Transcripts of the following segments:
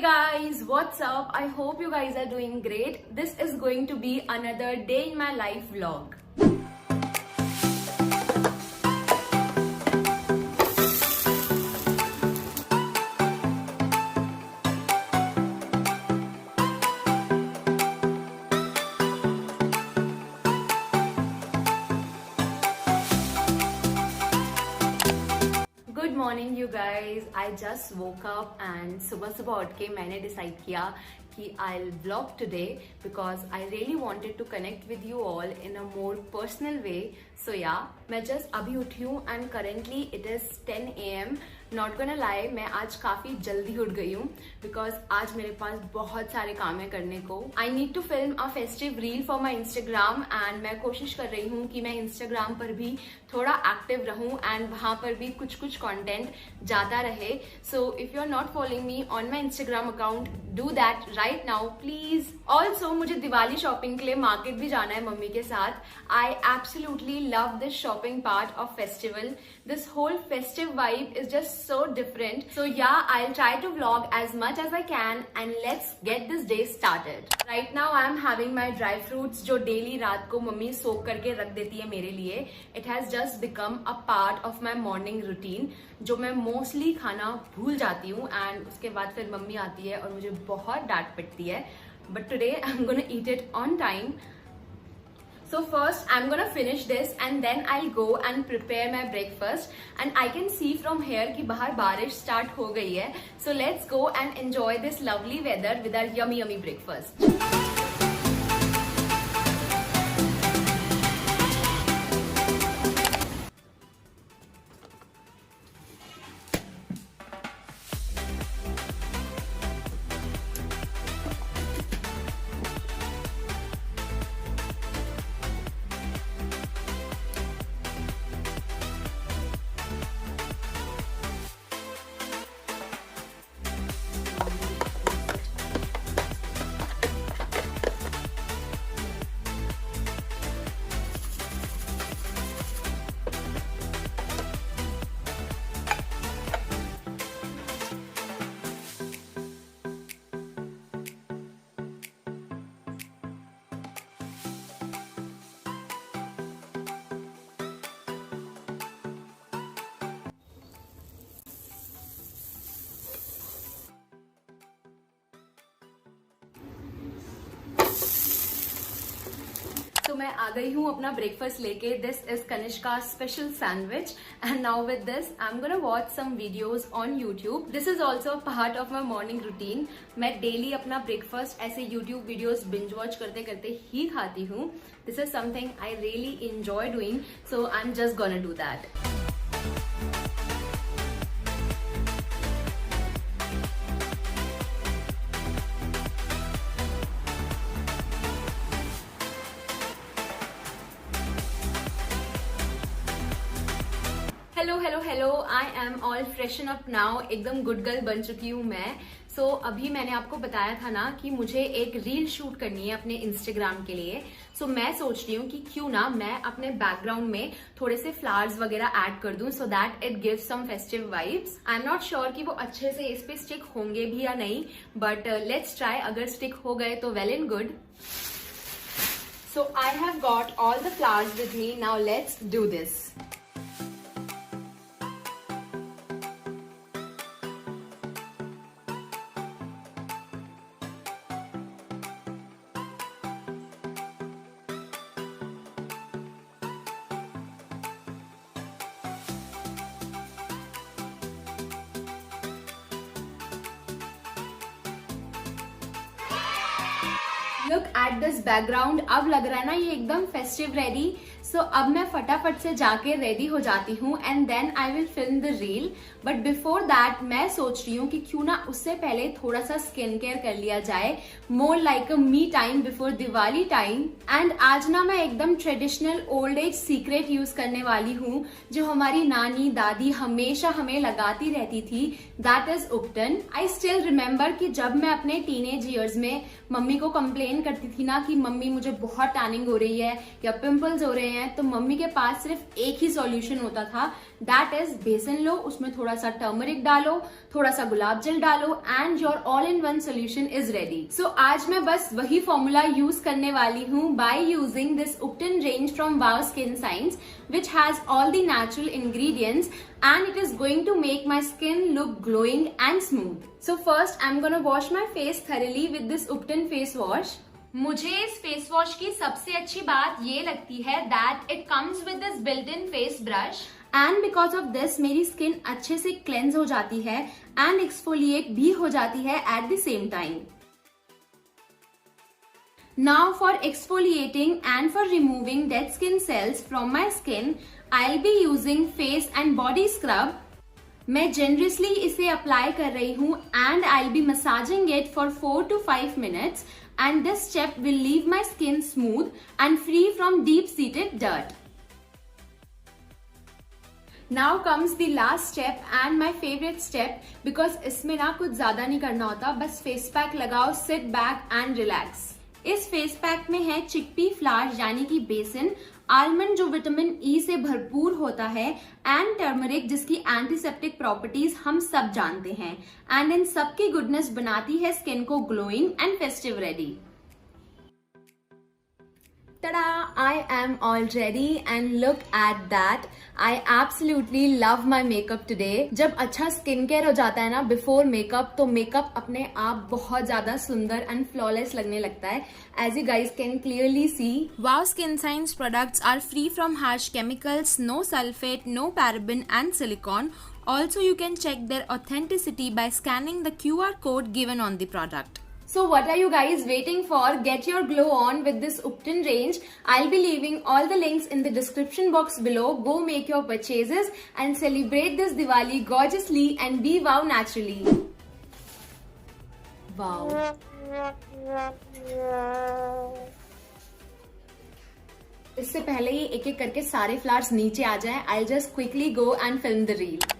guys, what's up? I hope you guys are doing great. This is going to be another day in my life vlog. Good morning you guys. I just woke up and सुबह सुबह उठ के मैंने decide किया कि I will vlog today because I really wanted to connect with you all in a more personal way. So yeah मैं just अभी उठी हूँ and currently it is 10 AM. Not gonna lie, मैं आज काफी जल्दी उठ गई हूँ बिकॉज आज मेरे पास बहुत सारे काम है करने को. I need to film a festive reel for my Instagram and मैं कोशिश कर रही हूँ कि मैं इंस्टाग्राम पर भी थोड़ा एक्टिव रहूँ एंड वहां पर भी कुछ कुछ कंटेंट जाता रहे. So if you are not following me on my Instagram account, do that right now please. Also मुझे दिवाली शॉपिंग के लिए मार्केट भी जाना है मम्मी के साथ. I absolutely love this shopping part of festival. This whole festive vibe is just so different. So yeah, I'll try to vlog as much as I can and let's get this day started. Right now I am having my dry fruits जो daily रात को mummy सोक करके रख देती है मेरे लिए. It has just become a part of my morning routine जो मैं mostly खाना भूल जाती हूँ and उसके बाद फिर मम्मी आती है और मुझे बहुत डांट पिटती है. But today I'm gonna eat it on time. So first I'm gonna finish this and then I'll go and prepare my breakfast. And I can see from here कि बाहर बारिश start हो गई है. So let's go and enjoy this lovely weather with our yummy breakfast. तो मैं आ गई हूँ अपना ब्रेकफास्ट लेके. This is Kanishka special sandwich and now with this I am gonna watch some videos on YouTube. This is also part of my morning routine. मैं daily अपना breakfast ऐसे YouTube videos binge watch करते करते ही खाती हूँ. This is something I really enjoy doing, so I am just gonna do that. Hello I am all freshen up now. एकदम good girl बन चुकी हूँ मैं. सो अभी मैंने आपको बताया था ना कि मुझे एक रील शूट करनी है अपने इंस्टाग्राम के लिए. सो मैं सोच रही हूँ कि क्यों ना मैं अपने बैकग्राउंड में थोड़े से फ्लावर्स वगैरह ऐड कर दूं so that it gives some festive vibes. I am not sure कि वो अच्छे से इस पे स्टिक होंगे भी या नहीं, बट लेट्स ट्राई. अगर स्टिक हो गए तो well and good. So I have got all the flowers with me. Now let's do this. Look at this background. अब लग रहा है ना ये एकदम फेस्टिव रेडी. सो अब मैं फटाफट से जाके रेडी हो जाती हूँ and then I will film the reel. But before that मैं सोच रही हूँ कि क्यों ना उससे पहले थोड़ा सा स्किन केयर कर लिया जाए. More like a me time before Diwali time. And आज ना मैं एकदम traditional old age secret use करने वाली हूँ जो हमारी नानी दादी हमेशा हमें लगाती रहती थी. That is ubtan. I still remember कि जब मैं अपने टीनेज ईयर्स में मम्मी को कंप्लेन करती थी ना कि मम्मी मुझे बहुत टैनिंग हो रही है या पिंपल्स हो रहे हैं, है तो मम्मी के पास सिर्फ एक ही सॉल्यूशन होता था, दैट इज बेसन लो, उसमें थोड़ा सा टर्मरिक डालो, थोड़ा सा गुलाब जल डालो and your all in one solution is ready. So आज मैं बस वही फॉर्मूला यूज करने वाली हूँ by using this ubtan range from वाव Skin Science which has all the natural ingredients and it is going to make my skin look glowing and smooth. So first I'm gonna wash my face thoroughly with this Upton face wash. मुझे इस face wash की सबसे अच्छी बात ये लगती है that it comes with this built-in face brush and because of this मेरी स्किन अच्छे से क्लेंस हो जाती है and एक्सफोलिएट भी हो जाती है at the same time. Now for exfoliating and for removing dead skin cells from my skin, I'll be using face and body scrub. मैं generously इसे apply कर रही हूँ and I'll be massaging it for 4 to 5 minutes and this step will leave my skin smooth and free from deep-seated dirt. Now comes the last step and my favorite step because इसमें ना कुछ ज़्यादा नहीं करना होता, बस face pack लगाओ, sit back and relax. इस फेस पैक में है चिकपी फ्लावर यानी कि बेसन, आलमंड जो विटामिन ई से भरपूर होता है एंड टर्मरिक जिसकी एंटीसेप्टिक प्रॉपर्टीज हम सब जानते हैं एंड इन सब की गुडनेस बनाती है स्किन को glowing and festive ready. Tada! I am all ready and look at that. I absolutely love my makeup today. जब अच्छा स्किन केयर हो जाता है ना बिफोर मेकअप तो मेकअप अपने आप बहुत ज्यादा सुंदर एंड फ्लॉलेस लगने लगता है. As you guys can clearly see, Wow Skin Science products are free from harsh chemicals, no sulfate, no paraben and silicone. Also, you can check their authenticity by scanning the QR code given on the product. So what are you guys waiting for? Get your glow on with this Upton range. I'll be leaving all the links in the description box below. Go make your purchases and celebrate this Diwali gorgeously and be wow naturally. Wow. इससे पहले ही एक एक करके सारे flowers नीचे आ जाएं, I'll just quickly go and film the reel.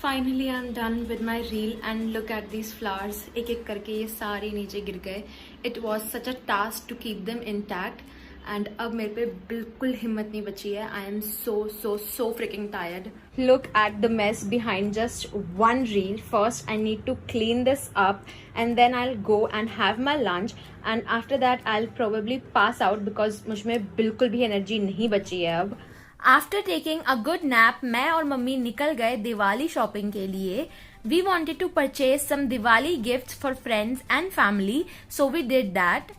Finally I'm done with my reel and look at these flowers. एक एक करके ये सारे नीचे गिर गए. It was such a task to keep them intact and अब मेरे पे बिल्कुल हिम्मत नहीं बची है. I am so freaking tired. Look at the mess behind just one reel. First I need to clean this up and then I'll go and have my lunch and after that I'll probably pass out because मुझ में बिल्कुल भी energy नहीं बची है अब. After taking a good nap मैं और मम्मी निकल गए दिवाली शॉपिंग के लिए. We wanted to purchase some Diwali gifts for friends and family, so we did that.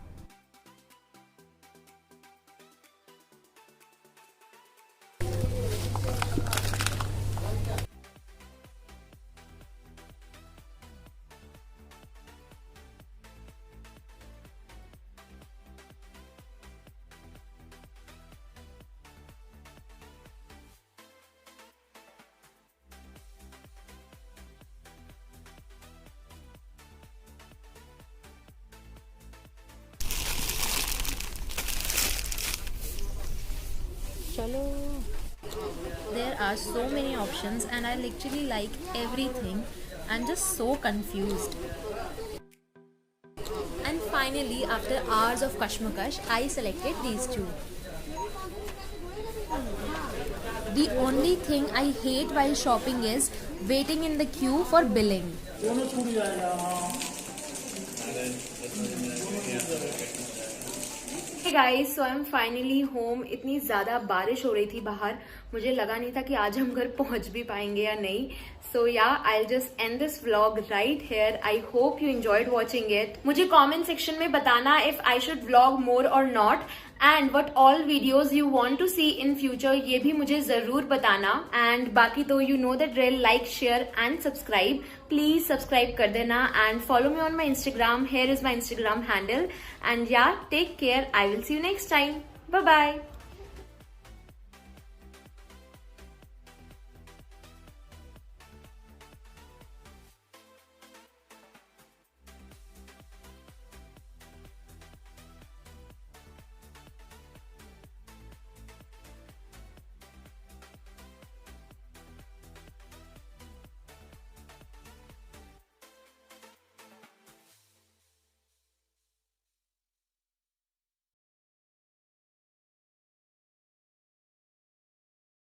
चलो. There are so many options and I literally like everything. I'm just so confused. And finally, after hours of kashmakash, I selected these two. The only thing I hate while shopping is waiting in the queue for billing. Hey guys, so I'm finally home. इतनी ज़्यादा बारिश हो रही थी बाहर, मुझे लगा नहीं था कि आज हम घर पहुंच भी पाएंगे या नहीं. So yeah, I'll just end this vlog right here. I hope you enjoyed watching it. मुझे comment section में बताना if I should vlog more or not and what all videos you want to see in future. ये भी मुझे जरूर बताना. And बाकी तो you know the drill. Like, share and subscribe. Please subscribe कर देना and follow me on my Instagram. Here is my Instagram handle. And yeah, take care. I will see you next time. Bye bye.